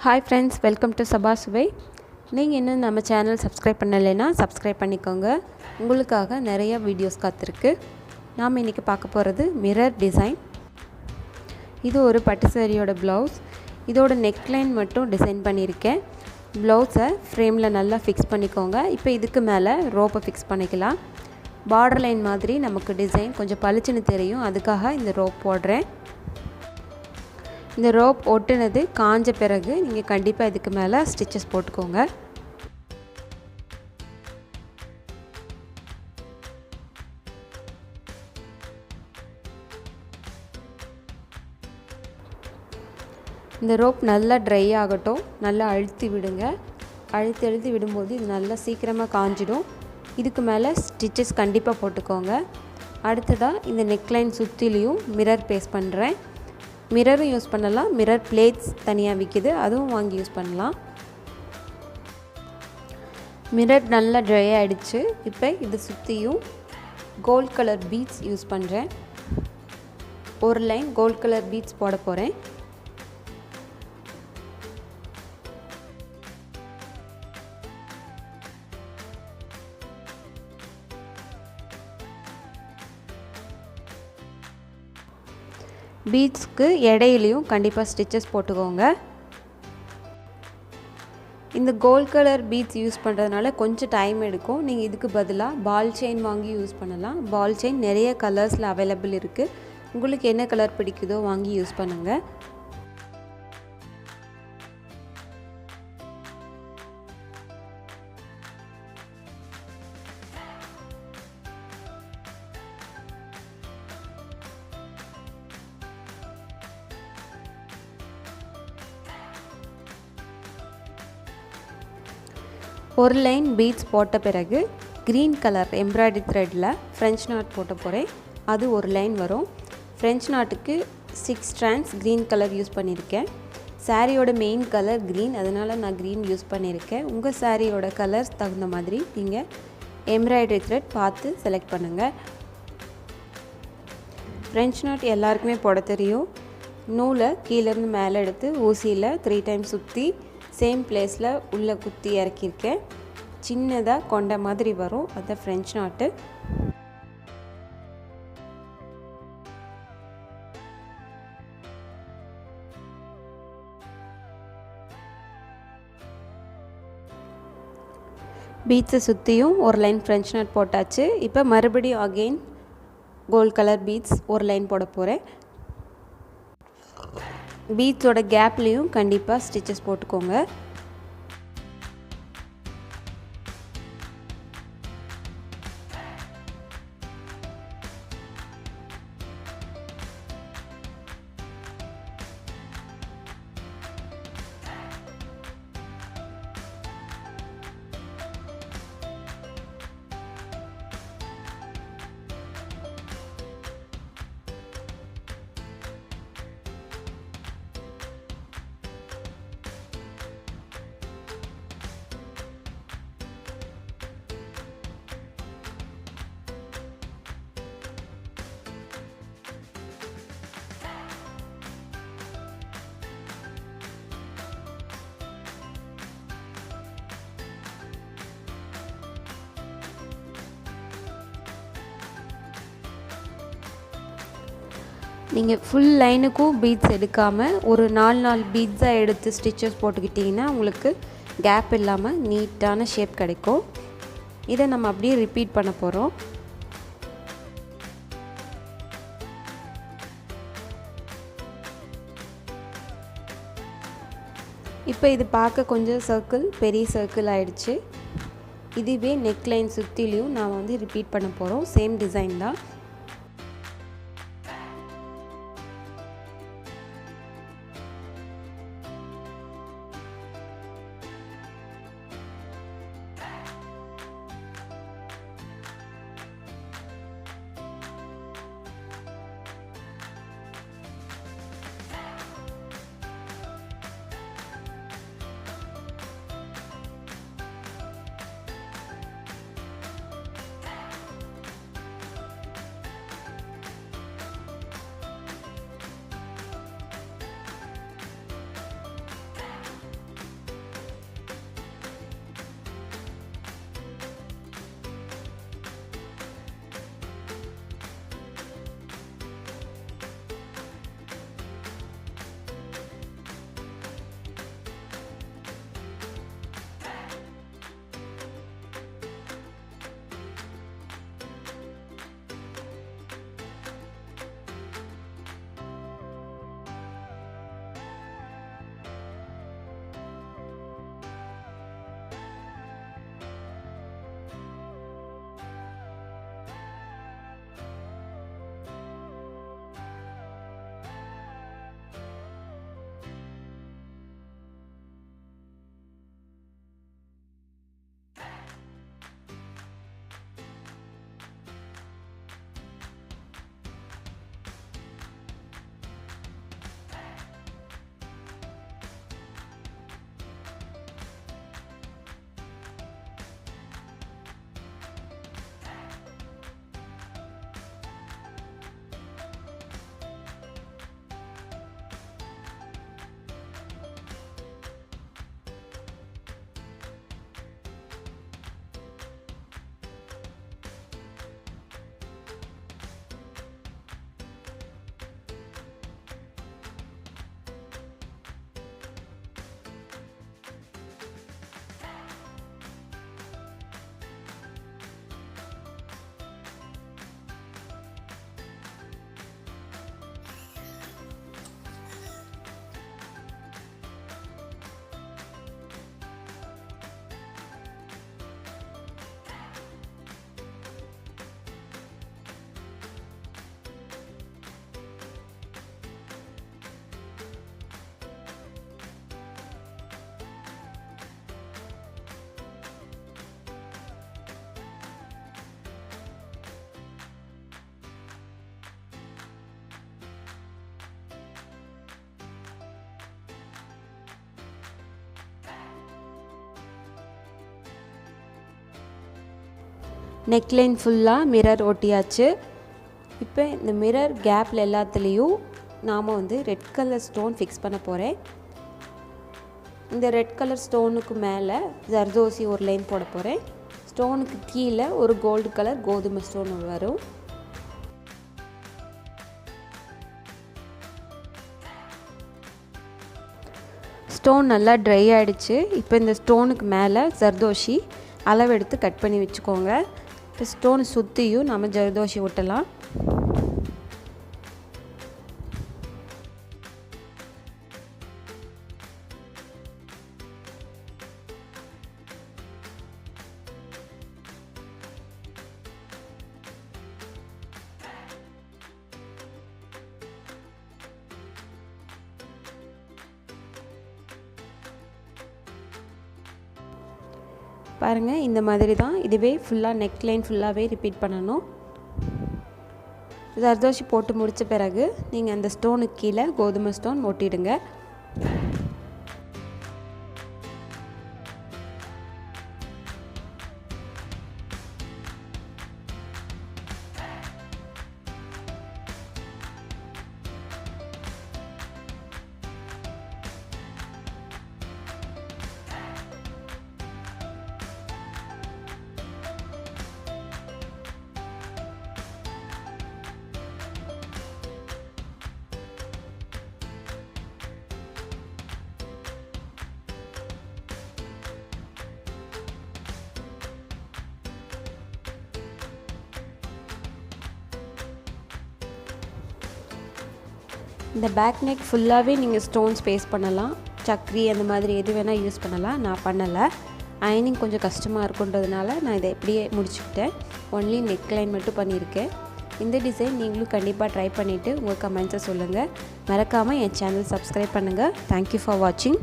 Hi friends, welcome to Saba Suvai. நீங்கள் இன்னும் நம்ம சேனல் சப்ஸ்கிரைப் பண்ணலைன்னா சப்ஸ்கிரைப் பண்ணிக்கோங்க. உங்களுக்காக நிறைய வீடியோஸ் காத்திருக்கு. நாம் இன்றைக்கி பார்க்க போகிறது மிரர் டிசைன். இது ஒரு பட்டு சாரியோட ப்ளவுஸ். இதோட நெக்லைன் மட்டும் டிசைன் பண்ணியிருக்கேன். ப்ளவுஸை ஃப்ரேமில் நல்லா ஃபிக்ஸ் பண்ணிக்கோங்க. இப்போ இதுக்கு மேலே ரோப்பை ஃபிக்ஸ் பண்ணிக்கலாம். பார்டர் லைன் மாதிரி நமக்கு டிசைன் கொஞ்சம் பளிச்சுன்னு தெரியும். அதுக்காக இந்த ரோப் போடுறேன். இந்த ரோப் ஒட்டுனது காஞ்ச பிறகு நீங்கள் கண்டிப்பாக இதுக்கு மேலே ஸ்டிச்சஸ் போட்டுக்கோங்க. இந்த ரோப் நல்லா ட்ரை ஆகட்டும். நல்லா அழுத்தி விடுங்க. அழுத்தி விடும்போது இது நல்லா சீக்கிரமாக காஞ்சிடும். இதுக்கு மேலே ஸ்டிச்சஸ் கண்டிப்பாக போட்டுக்கோங்க. அடுத்ததாக இந்த நெக்லைன் சுற்றிலையும் மிரர் பேஸ்ட் பண்ணுறேன். மிரரும் யூஸ் பண்ணலாம். மிரர் பிளேட்ஸ் தனியாக விற்கிது, அதுவும் வாங்கி யூஸ் பண்ணலாம். மிரர் நல்லா ட்ரை ஆகிடுச்சு. இப்போ இது சுற்றியும் கோல்ட் கலர் பீட்ஸ் யூஸ் பண்ணுறேன். ஒரு லைன் கோல்ட் கலர் பீட்ஸ் போட போகிறேன். பீட்ஸ்க்கு இடையிலையும் கண்டிப்பாக ஸ்டிச்சஸ் போட்டுக்கோங்க. இந்த கோல்ட் கலர் பீட்ஸ் யூஸ் பண்ணுறதுனால கொஞ்சம் டைம் எடுக்கும். நீங்கள் இதுக்கு பதிலாக பால் செயின் வாங்கி யூஸ் பண்ணலாம். பால் செயின் நிறைய கலர்ஸில் அவைலபிள் இருக்குது. உங்களுக்கு என்ன கலர் பிடிக்குதோ வாங்கி யூஸ் பண்ணுங்கள். ஒரு லைன் பீட்ஸ் போட்ட பிறகு க்ரீன் கலர் எம்ப்ராய்டரி த்ரெட்டில் ஃப்ரெஞ்ச் நாட் போட்ட போகிறேன். அது ஒரு லைன் வரும். ஃப்ரெஞ்ச் நாட்டுக்கு 6 ஸ்ட்ராண்ட்ஸ் க்ரீன் கலர் யூஸ் பண்ணியிருக்கேன். சாரியோட மெயின் கலர் க்ரீன், அதனால் நான் க்ரீன் யூஸ் பண்ணியிருக்கேன். உங்கள் சாரியோட கலர்ஸ் தகுந்த மாதிரி நீங்கள் எம்ப்ராய்டரி த்ரெட் பார்த்து செலக்ட் பண்ணுங்கள். ஃப்ரெஞ்ச் நாட் எல்லாருக்குமே போட தெரியும். நூலை கீழேருந்து மேலே எடுத்து ஊசியில் 3 டைம்ஸ் சுற்றி சேம் பிளேஸில் உள்ளே குத்தி இறக்கியிருக்கேன். சின்னதாக கொண்ட மாதிரி வரும். அதுதான் ஃப்ரெஞ்ச் நாட்டு. பீட்ஸை சுற்றியும் ஒரு லைன் ஃப்ரெஞ்ச் நாட் போட்டாச்சு. இப்போ மறுபடியும் அகெயின் கோல்ட் கலர் பீட்ஸ் ஒரு லைன் போட போகிறேன். பீட்ஸோட கேப்லேயும் கண்டிப்பாக ஸ்டிச்சஸ் போட்டுக்கோங்க. நீங்கள் ஃபுல் லைனுக்கும் பீட்ஸ் எடுக்காமல் ஒரு 4 பீட்ஸாக எடுத்து ஸ்டிச்சஸ் போட்டுக்கிட்டிங்கன்னா உங்களுக்கு கேப் இல்லாமல் நீட்டான ஷேப் கிடைக்கும். இதை நம்ம அப்படியே ரிப்பீட் பண்ண போகிறோம். இப்போ இது பார்க்க கொஞ்சம் பெரிய சர்க்கிள் ஆகிடுச்சு. இதுவே நெக்லைன் சுற்றிலையும் நாம் ரிப்பீட் பண்ண போகிறோம். சேம் டிசைன் தான். நெக்லைன் ஃபுல்லாக மிரர் ஒட்டியாச்சு. இப்போ இந்த மிரர் கேப்பில் எல்லாத்துலேயும் நாம் ரெட் கலர் ஸ்டோன் ஃபிக்ஸ் பண்ண போகிறேன். இந்த ரெட் கலர் ஸ்டோனுக்கு மேலே ஜர்தோசி ஒரு லைன் போட போகிறேன். ஸ்டோனுக்கு கீழே ஒரு கோல்டு கலர் கோதுமை ஸ்டோன் வரும். ஸ்டோன் நல்லா ட்ரை ஆகிடுச்சு. இப்போ இந்த ஸ்டோனுக்கு மேலே ஜர்தோஷி அளவெடுத்து கட் பண்ணி வச்சுக்கோங்க. இப்போ ஸ்டோன் சுற்றியும் நம்ம ஜர்தோஷி ஒட்டலாம். பாருங்கள், இந்த மாதிரி தான் இதுவே ஃபுல்லாக நெக்லைன் ஃபுல்லாகவே ரிப்பீட் பண்ணணும். ஜர்தோஷி போட்டு முடித்த பிறகு நீங்கள் அந்த ஸ்டோனுக்கு கீழே கோதுமை ஸ்டோன் ஒட்டிடுங்க. இந்த பேக் நெக் ஃபுல்லாகவே நீங்கள் ஸ்டோன்ஸ் பேஸ்ட் பண்ணலாம். சக்கரி அந்த மாதிரி எது வேணால் யூஸ் பண்ணலாம். நான் பண்ணலை, அயனிங் கொஞ்சம் கஷ்டமாக இருக்குன்றதுனால நான் இதை எப்படியே முடிச்சுக்கிட்டேன். ஒன்லி நெக் லைன் மட்டும் பண்ணியிருக்கேன். இந்த டிசைன் நீங்களும் கண்டிப்பாக ட்ரை பண்ணிவிட்டு உங்கள் கமெண்ட்ஸை சொல்லுங்கள். மறக்காமல் என் சேனல் சப்ஸ்கிரைப் பண்ணுங்கள். தேங்க்யூ ஃபார் வாட்சிங்.